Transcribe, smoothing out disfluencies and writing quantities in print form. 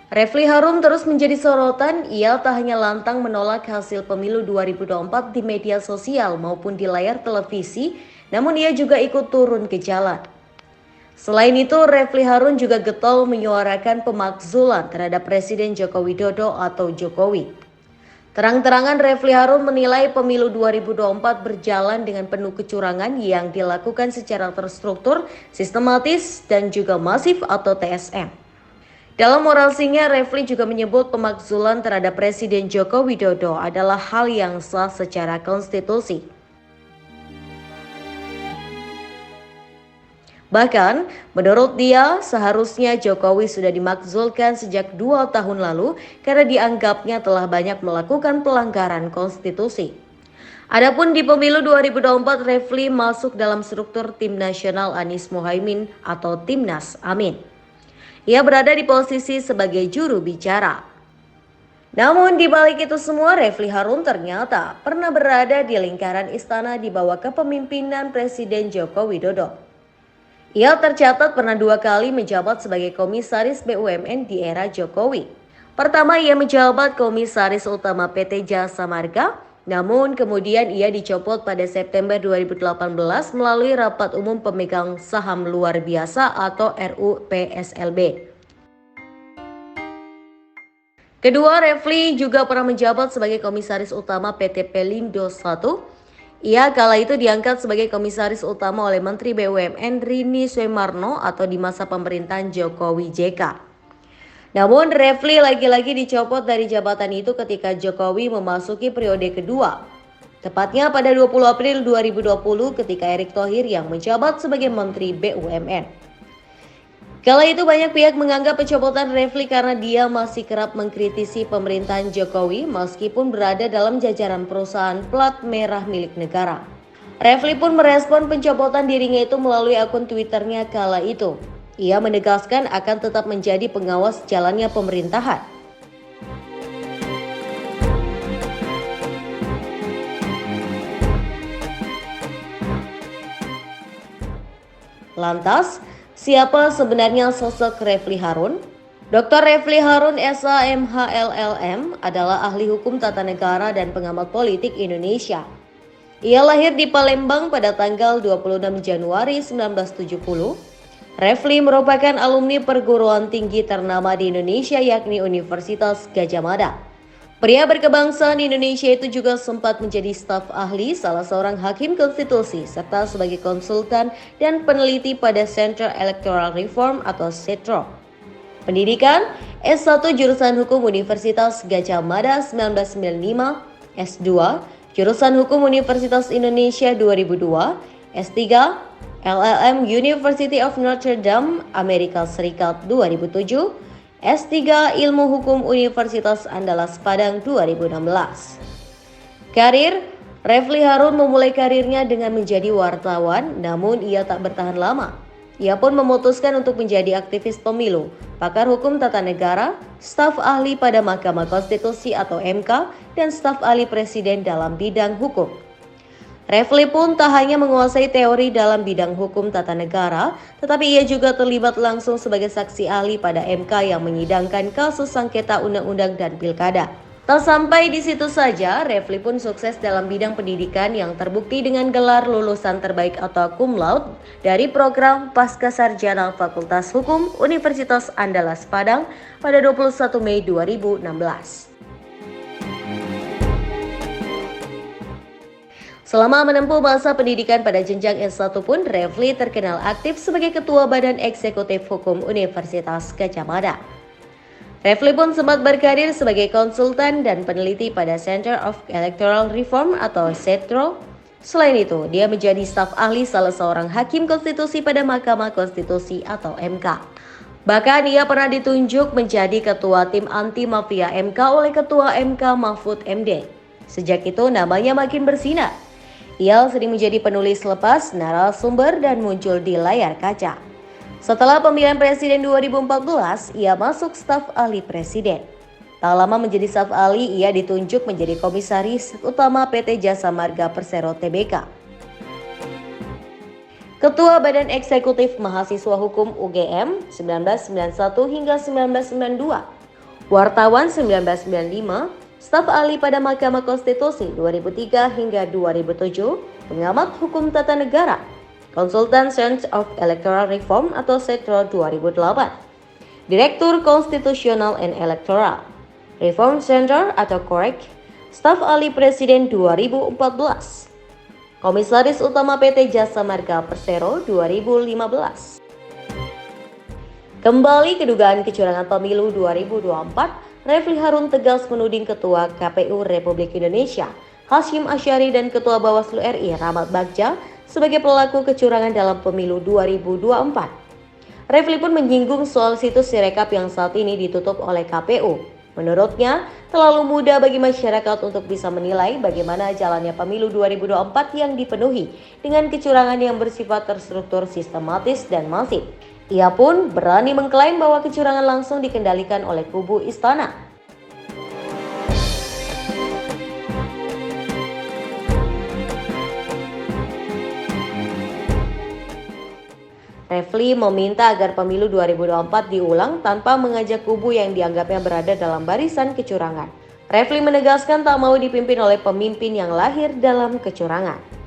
Refly Harun terus menjadi sorotan. Ia tak hanya lantang menolak hasil pemilu 2024 di media sosial maupun di layar televisi, namun ia juga ikut turun ke jalan. Selain itu, Refly Harun juga getol menyuarakan pemakzulan terhadap Presiden Joko Widodo atau Jokowi. Terang-terangan Refly Harun menilai pemilu 2024 berjalan dengan penuh kecurangan yang dilakukan secara terstruktur, sistematis, dan juga masif atau TSM. Dalam orasinya, Refly juga menyebut pemakzulan terhadap Presiden Joko Widodo adalah hal yang sah secara konstitusi. Bahkan, menurut dia, seharusnya Jokowi sudah dimakzulkan sejak 2 tahun lalu karena dianggapnya telah banyak melakukan pelanggaran konstitusi. Adapun di pemilu 2024, Refly masuk dalam struktur Tim Nasional Anies Mohaimin atau Timnas Amin. Ia berada di posisi sebagai juru bicara. Namun di balik itu semua, Refly Harun ternyata pernah berada di lingkaran istana di bawah kepemimpinan Presiden Joko Widodo. Ia tercatat pernah 2 kali menjabat sebagai komisaris BUMN di era Jokowi. Pertama, ia menjabat komisaris utama PT Jasa Marga, namun kemudian ia dicopot pada September 2018 melalui Rapat Umum Pemegang Saham Luar Biasa atau RUPSLB. Kedua, Refly juga pernah menjabat sebagai komisaris utama PT Pelindo 1. Ia kala itu diangkat sebagai komisaris utama oleh Menteri BUMN Rini Sumarno atau di masa pemerintahan Jokowi JK. Namun Refly lagi-lagi dicopot dari jabatan itu ketika Jokowi memasuki periode kedua. Tepatnya pada 20 April 2020 ketika Erick Thohir yang menjabat sebagai Menteri BUMN. Kala itu banyak pihak menganggap pencopotan Refly karena dia masih kerap mengkritisi pemerintahan Jokowi meskipun berada dalam jajaran perusahaan plat merah milik negara. Refly pun merespon pencopotan dirinya itu melalui akun Twitternya kala itu. Ia menegaskan akan tetap menjadi pengawas jalannya pemerintahan. Lantas, siapa sebenarnya sosok Refly Harun? Dr. Refly Harun SHMH-LLM adalah ahli hukum tata negara dan pengamat politik Indonesia. Ia lahir di Palembang pada tanggal 26 Januari 1970. Refly merupakan alumni perguruan tinggi ternama di Indonesia yakni Universitas Gadjah Mada. Pria berkebangsaan Indonesia itu juga sempat menjadi staf ahli salah seorang hakim konstitusi serta sebagai konsultan dan peneliti pada Center Electoral Reform atau CETRO. Pendidikan S1 jurusan Hukum Universitas Gadjah Mada 1995, S2 jurusan Hukum Universitas Indonesia 2002, S3 LLM University of Notre Dame, Amerika Serikat 2007, S3 Ilmu Hukum Universitas Andalas Padang 2016. Karir, Refly Harun memulai karirnya dengan menjadi wartawan, namun ia tak bertahan lama. Ia pun memutuskan untuk menjadi aktivis pemilu, pakar hukum tata negara, staf ahli pada Mahkamah Konstitusi atau MK, dan staf ahli presiden dalam bidang hukum. Refly pun tak hanya menguasai teori dalam bidang hukum tata negara, tetapi ia juga terlibat langsung sebagai saksi ahli pada MK yang menyidangkan kasus sengketa undang-undang dan pilkada. Tak sampai di situ saja, Refly pun sukses dalam bidang pendidikan yang terbukti dengan gelar lulusan terbaik atau cum laude dari program Pascasarjana Fakultas Hukum Universitas Andalas Padang pada 21 Mei 2016. Selama menempuh masa pendidikan pada jenjang S1 pun, Refly terkenal aktif sebagai Ketua Badan Eksekutif Hukum Universitas Gadjah Mada. Refly pun sempat berkarir sebagai konsultan dan peneliti pada Center of Electoral Reform atau CETRO. Selain itu, dia menjadi staf ahli salah seorang hakim konstitusi pada Mahkamah Konstitusi atau MK. Bahkan ia pernah ditunjuk menjadi Ketua Tim Anti Mafia MK oleh Ketua MK Mahfud MD. Sejak itu namanya makin bersinar. Ia sering menjadi penulis lepas, narasumber, dan muncul di layar kaca. Setelah pemilihan presiden 2014, ia masuk staf ahli presiden. Tak lama menjadi staf ahli, ia ditunjuk menjadi komisaris utama PT Jasa Marga Persero Tbk. Ketua Badan Eksekutif Mahasiswa Hukum UGM 1991 hingga 1992. Wartawan 1995, staf ahli pada Mahkamah Konstitusi 2003 hingga 2007, pengamat hukum tata negara, konsultan Center of Electoral Reform atau CETRO 2008, Direktur Konstitusional and Electoral Reform Center atau KOREK, staf ahli Presiden 2014, Komisaris Utama PT Jasa Marga Persero 2015. Kembali ke dugaan kecurangan pemilu 2024, Refli Harun tegas menuding Ketua KPU Republik Indonesia, Hasyim Asyari dan Ketua Bawaslu RI, Rahmat Bagja, sebagai pelaku kecurangan dalam pemilu 2024. Refli pun menyinggung soal situs Sirekap yang saat ini ditutup oleh KPU. Menurutnya, terlalu mudah bagi masyarakat untuk bisa menilai bagaimana jalannya pemilu 2024 yang dipenuhi dengan kecurangan yang bersifat terstruktur, sistematis, dan masif. Ia pun berani mengklaim bahwa kecurangan langsung dikendalikan oleh kubu istana. Refli meminta agar pemilu 2024 diulang tanpa mengajak kubu yang dianggapnya berada dalam barisan kecurangan. Refli menegaskan tak mau dipimpin oleh pemimpin yang lahir dalam kecurangan.